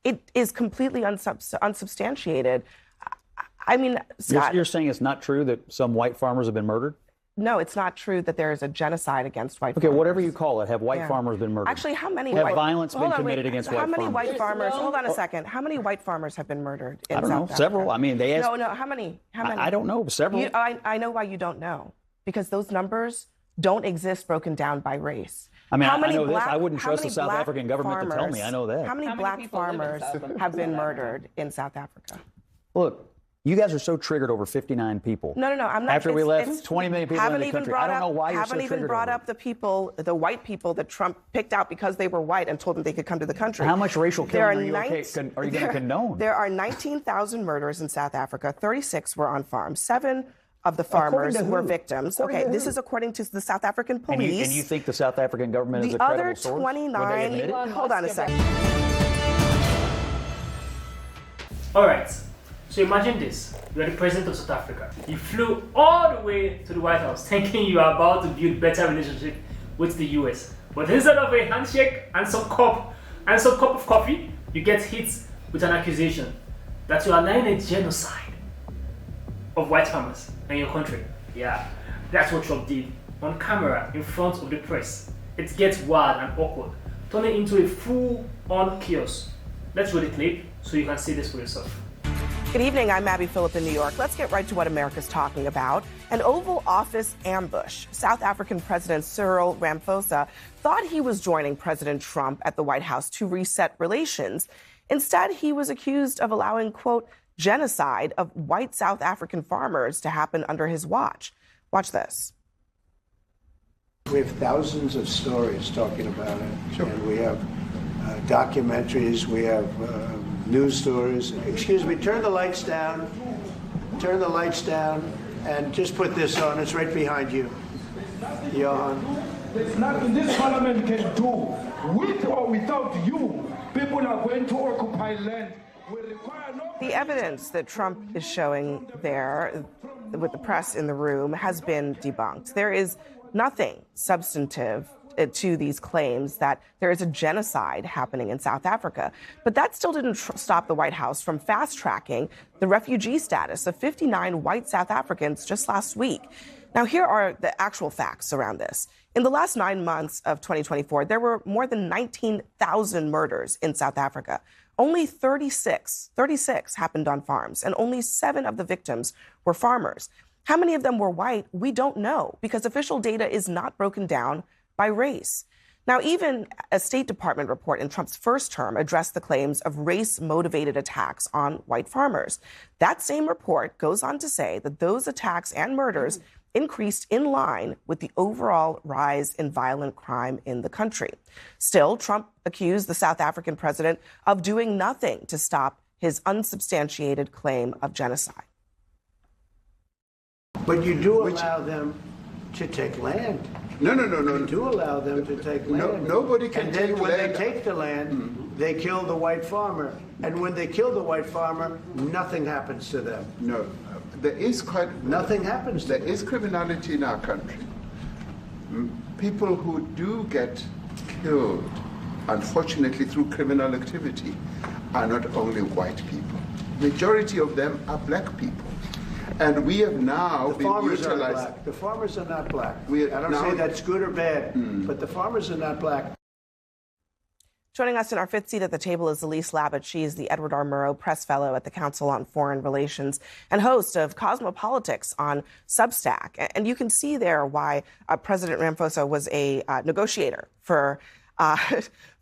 it is completely unsubstantiated. I mean, Scott, you're saying it's not true that some white farmers have been murdered? No, it's not true that there is a genocide against white farmers. Okay, whatever you call it, have white farmers been murdered? Actually, how many have violence been committed against white farmers? How many white farmers? Hold on a second. How many white farmers have been murdered in South Africa? Several. I mean, they asked. No, how many? I don't know. Several. I know why you don't know. Because those numbers don't exist broken down by race. I mean, I know this. I wouldn't trust the South African government to tell me. I know that. How many black farmers have been murdered in South Africa? Look, you guys are so triggered over 59 people. No, I'm not. After we left, 20 million people in the country. I don't know why you're so triggered. Haven't even brought up the white people that Trump picked out because they were white and told them they could come to the country. How much racial killing are you going to condone? There are 19,000 murders in South Africa. 36 were on farms. 7 of the farmers were victims. Okay, this is according to the South African police. And you think the South African government is a credible source? The other 29. Hold on a second. All right. So imagine this. You are the president of South Africa. You flew all the way to the White House thinking you are about to build better relationship with the US. But instead of a handshake and some cup of coffee, you get hit with an accusation that you are allowing a genocide of white farmers in your country. Yeah, that's what Trump did on camera in front of the press. It gets wild and awkward, turning into a full-on chaos. Let's roll the clip so you can see this for yourself. Good evening, I'm Abby Phillip in New York. Let's get right to what America's talking about. An Oval Office ambush. South African President Cyril Ramaphosa thought he was joining President Trump at the White House to reset relations. Instead, he was accused of allowing, quote, genocide of white South African farmers to happen under his watch. Watch this. We have thousands of stories talking about it. Sure. And we have documentaries, we have news stories. Excuse me, turn the lights down. Turn the lights down and just put this on. It's right behind you. Johan. There's nothing this parliament can do. With or without you, people are going to occupy land. The evidence that Trump is showing there with the press in the room has been debunked. There is nothing substantive to these claims that there is a genocide happening in South Africa. But that still didn't stop the White House from fast-tracking the refugee status of 59 white South Africans just last week. Now, here are the actual facts around this. In the last 9 months of 2024, there were more than 19,000 murders in South Africa. Only 36 happened on farms, and only 7 of the victims were farmers. How many of them were white? We don't know, because official data is not broken down by race. Now, even a State Department report in Trump's first term addressed the claims of race-motivated attacks on white farmers. That same report goes on to say that those attacks and murders increased in line with the overall rise in violent crime in the country. Still, Trump accused the South African president of doing nothing to stop his unsubstantiated claim of genocide. But you do allow them to take land. No. You do allow them to take land. Nobody can take land. And then when they take the land, they kill the white farmer. And when they kill the white farmer, nothing happens to them. No. There is nothing happens. There is criminality in our country. People who do get killed, unfortunately, through criminal activity, are not only white people. Majority of them are black people. And we have now been utilized. The farmers are not black. I don't say that's good or bad, but the farmers are not black. Joining us in our fifth seat at the table is Elise Labott. She is the Edward R. Murrow Press Fellow at the Council on Foreign Relations and host of Cosmopolitics on Substack. And you can see there why President Ramaphosa was a negotiator for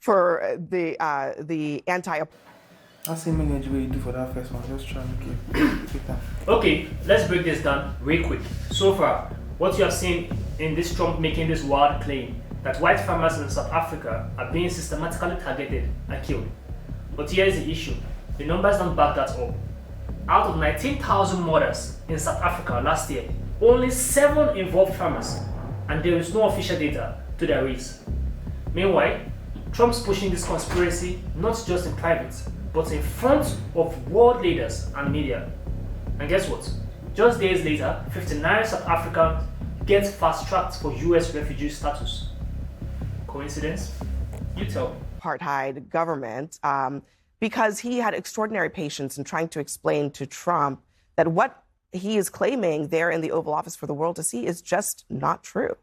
the anti. I'll see many what you do for that first one. Just trying to keep that. Okay, let's break this down real quick. So far, what you have seen in this Trump making this wild claim that white farmers in South Africa are being systematically targeted and killed. But here's the issue. The numbers don't back that up. Out of 19,000 murders in South Africa last year, only 7 involved farmers, and there is no official data to their race. Meanwhile, Trump's pushing this conspiracy not just in private, but in front of world leaders and media. And guess what? Just days later, 59 South Africans get fast-tracked for US refugee status. Coincidence? You tell me. Apartheid government because he had extraordinary patience in trying to explain to Trump that what he is claiming there in the Oval Office for the world to see is just not true.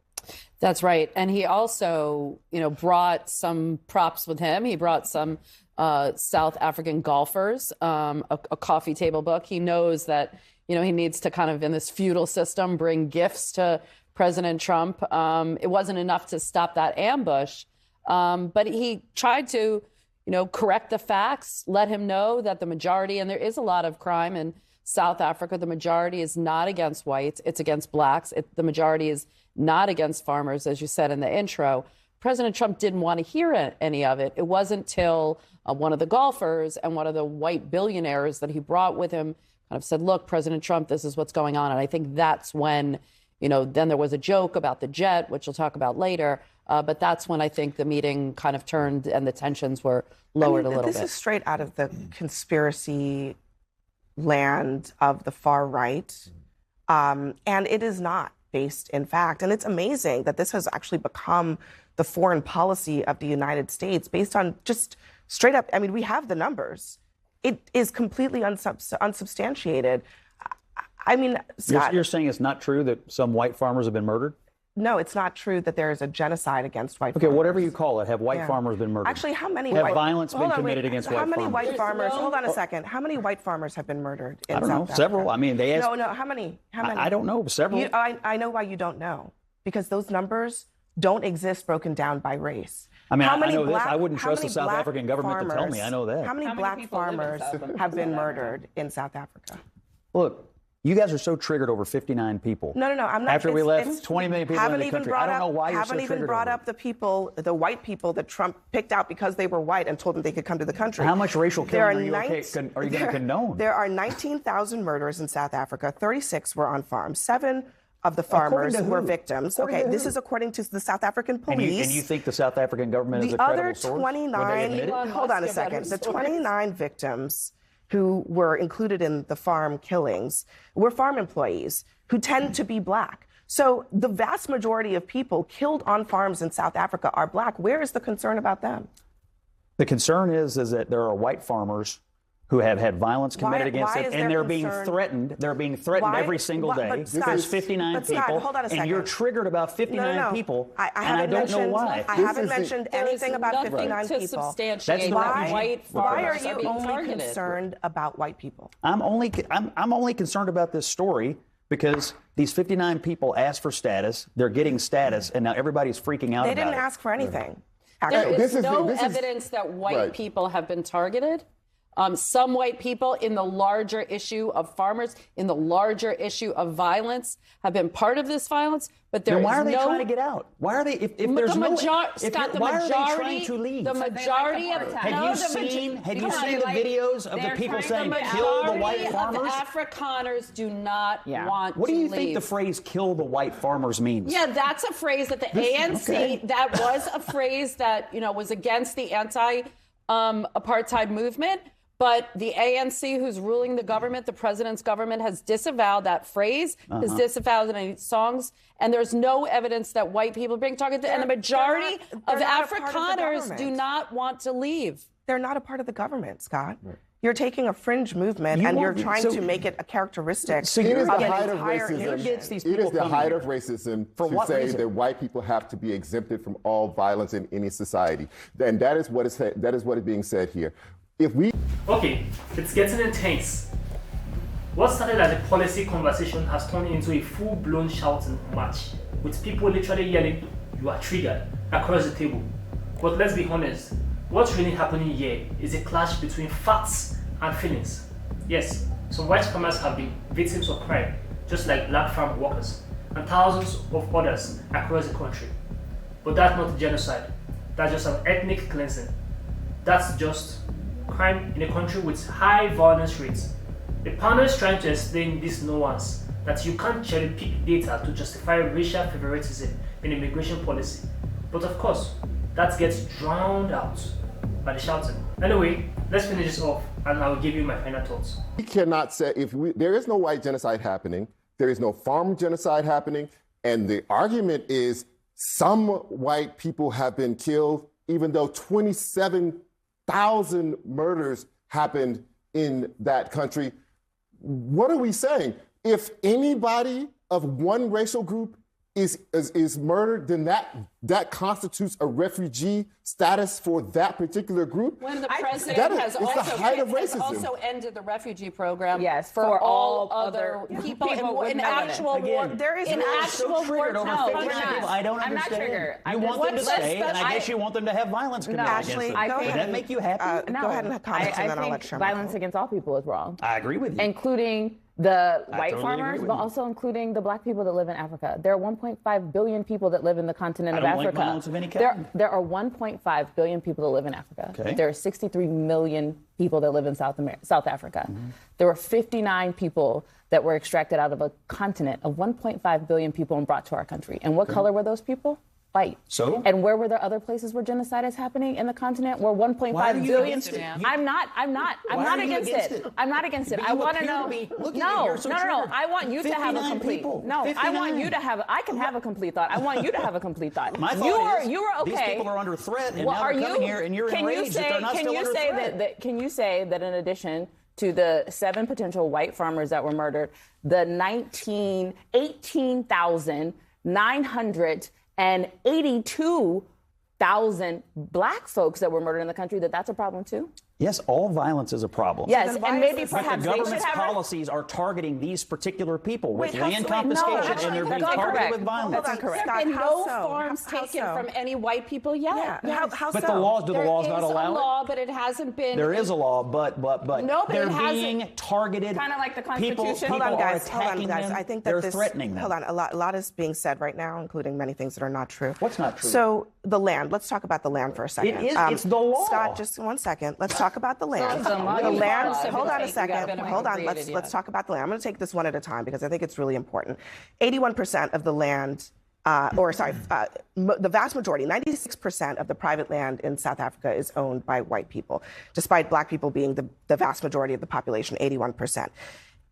That's right. And he also, brought some props with him. He brought some South African golfers, a coffee table book. He knows that, he needs to kind of, in this feudal system, bring gifts to President Trump. It wasn't enough to stop that ambush, but he tried to, correct the facts, let him know that the majority, and there is a lot of crime in South Africa, the majority is not against whites, it's against blacks. The majority is not against farmers, as you said in the intro. President Trump didn't want to hear any of it. It wasn't till one of the golfers and one of the white billionaires that he brought with him kind of said, look, President Trump, this is what's going on. And I think that's when, then there was a joke about the jet, which we'll talk about later. But that's when I think the meeting kind of turned and the tensions were lowered a little bit. This is straight out of the conspiracy land of the far right. And it is not based in fact. And it's amazing that this has actually become the foreign policy of the United States based on just straight up. I mean, we have the numbers. It is completely unsubstantiated. I mean, Scott, you're saying it's not true that some white farmers have been murdered? No, it's not true that there is a genocide against white farmers. Okay, whatever you call it, have white farmers been murdered? Actually, how many have violence been committed against white farmers? How many white farmers? Hold on a second. How many white farmers have been murdered in South Africa? I don't know. Several. I mean, they asked. No. How many? I don't know. Several. I know why you don't know. Because those numbers don't exist broken down by race. I mean, I know this. I wouldn't trust the South African government to tell me. I know that. How many black farmers have been murdered in South Africa? Look. You guys are so triggered over 59 people. No, I'm not. After we left 20 million people in the country. I don't know why you're so triggered. Haven't even brought up the white people that Trump picked out because they were white and told them they could come to the country. How much racial killing are you going to condone? There are 19,000 murders in South Africa. 36 were on farms. 7 of the farmers were victims. Okay, this is according to the South African police. And you think the South African government is a credible source? The other 29, hold on a second. The 29 victims who were included in the farm killings were farm employees who tend to be black. So the vast majority of people killed on farms in South Africa are black. Where is the concern about them? The concern is that there are white farmers who have had violence committed against them, and they're being threatened. They're being threatened every single day. There's 59 people, hold on a second. And you're triggered about 59 people, and I don't know why. I haven't mentioned anything about 59 people. Why are you only concerned about white people? I'm only concerned about this story because these 59 people asked for status. They're getting status, and now everybody's freaking out about it. They didn't ask for anything. There is no evidence that white people have been targeted. Some white people in the larger issue of farmers, in the larger issue of violence, have been part of this violence, but there is no... Why are they trying to get out? Why are they, if there's no... Scott, why are they trying to leave? The majority of... Have you seen the videos of the people saying, kill the white farmers? The Afrikaners do not want to leave. What do you think the phrase, kill the white farmers means? Yeah, that's a phrase that the ANC, that was a phrase that, was against the anti-apartheid movement. But the ANC, who's ruling the government, the president's government, has disavowed that phrase, has disavowed any songs, and there's no evidence that white people are being targeted. And the majority of Afrikaners do not want to leave. They're not a part of the government, Scott. Right. You're taking a fringe movement and you're trying to make it a characteristic. So it is the height of racism. It is the height of racism to say that white people have to be exempted from all violence in any society, and that is what is being said here. Okay, it's getting intense. What started as a policy conversation has turned into a full-blown shouting match, with people literally yelling, "You are triggered," across the table. But let's be honest, what's really happening here is a clash between facts and feelings. Yes, some white farmers have been victims of crime, just like black farm workers, and thousands of others across the country. But that's not genocide. That's just an ethnic cleansing. That's just crime in a country with high violence rates. The panel is trying to explain this nuance that you can't cherry pick data to justify racial favoritism in immigration policy. But of course, that gets drowned out by the shouting. Anyway, let's finish this off and I'll give you my final thoughts. We cannot say, there is no white genocide happening, there is no farm genocide happening, and the argument is some white people have been killed, even though 27 1,000 murders happened in that country. What are we saying? If anybody of one racial group is murdered, then that constitutes a refugee status for that particular group. When the president has also ended the refugee program for all other people in actual war. There is in actual war. No, I don't understand. I'm not triggered. You want them to stay, and I guess you want them to have violence committed against them. Does that make you happy? No, go ahead and comment, and then I'll let Sherman. Violence against all people is wrong. I agree with you. Including the white farmers, but also including the black people that live in Africa. There are 1.5 billion people that live in the continent of Africa. Like violence of any kind. There are 1.5 billion people that live in Africa. Okay. There are 63 million people that live in South Africa. Mm-hmm. There were 59 people that were extracted out of a continent of 1.5 billion people and brought to our country. And what color were those people? White. So? And where were there other places where genocide is happening in the continent? Where 1.5 billion. I'm not against it. I'm not against it. I want to know. No. I want you to have a complete. I want you to have. I can have a complete thought. I want you to have a complete thought. My thought you were okay. These people are under threat, and now they're coming here, and you're enraged that they're not still under threat. Can you say that in addition to the 7 potential white farmers that were murdered, the 18,082,000 black folks that were murdered in the country, that's a problem too? Yes, all violence is a problem. Yes, and maybe perhaps the government's policies are targeting these particular people with land confiscation, and they're being targeted with violence. That's incorrect. There have been no farms taken from any white people yet. But the laws, do the laws not allow it? There is a law, but it hasn't been. There is a law, but they're being targeted. Kind of like the Constitution. Hold on, guys. I think that they're threatening them. Hold on, a lot is being said right now, including many things that are not true. What's not true? So the land. Let's talk about the land for a second. It's the law. Scott, just 1 second. Let's talk about the land. The land. Hold on a second. Hold on. Let's talk about the land. I'm going to take this one at a time because I think it's really important. 81% of the land, the vast majority, 96% of the private land in South Africa is owned by white people, despite black people being the vast majority of the population, 81%.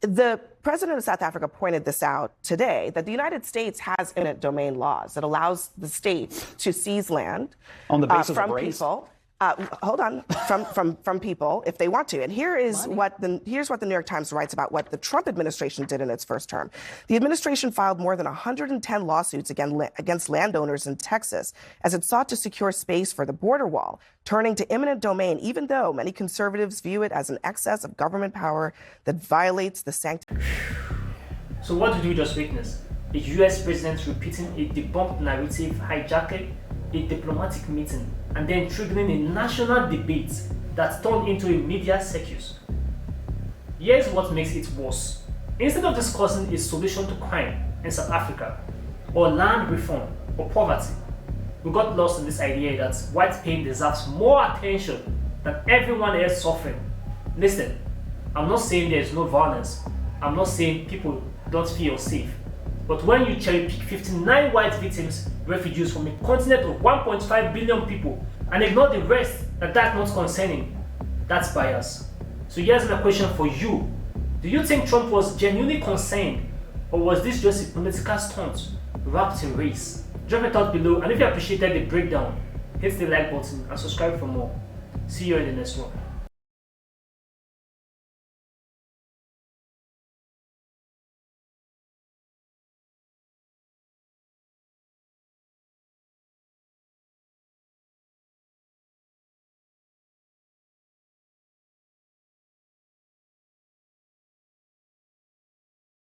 The president of South Africa pointed this out today, that the United States has eminent domain laws that allows the state to seize land on the basis from of race? People. From people if they want to. And here's what the New York Times writes about what the Trump administration did in its first term. The administration filed more than 110 lawsuits against landowners in Texas as it sought to secure space for the border wall, turning to eminent domain, even though many conservatives view it as an excess of government power that violates the sanctity. So what did we just witness? A U.S. president repeating a debunked narrative, hijacking a diplomatic meeting, and then triggering a national debate that turned into a media circus. Here's what makes it worse. Instead of discussing a solution to crime in South Africa, or land reform, or poverty, we got lost in this idea that white pain deserves more attention than everyone else suffering. Listen, I'm not saying there's no violence. I'm not saying people don't feel safe. But when you cherry pick 59 white victims, refugees from a continent of 1.5 billion people, and ignore the rest that's not concerning, that's bias. So here's my question for you. Do you think Trump was genuinely concerned, or was this just a political stunt wrapped in race? Drop a thought below, and if you appreciated the breakdown, hit the like button and subscribe for more. See you in the next one.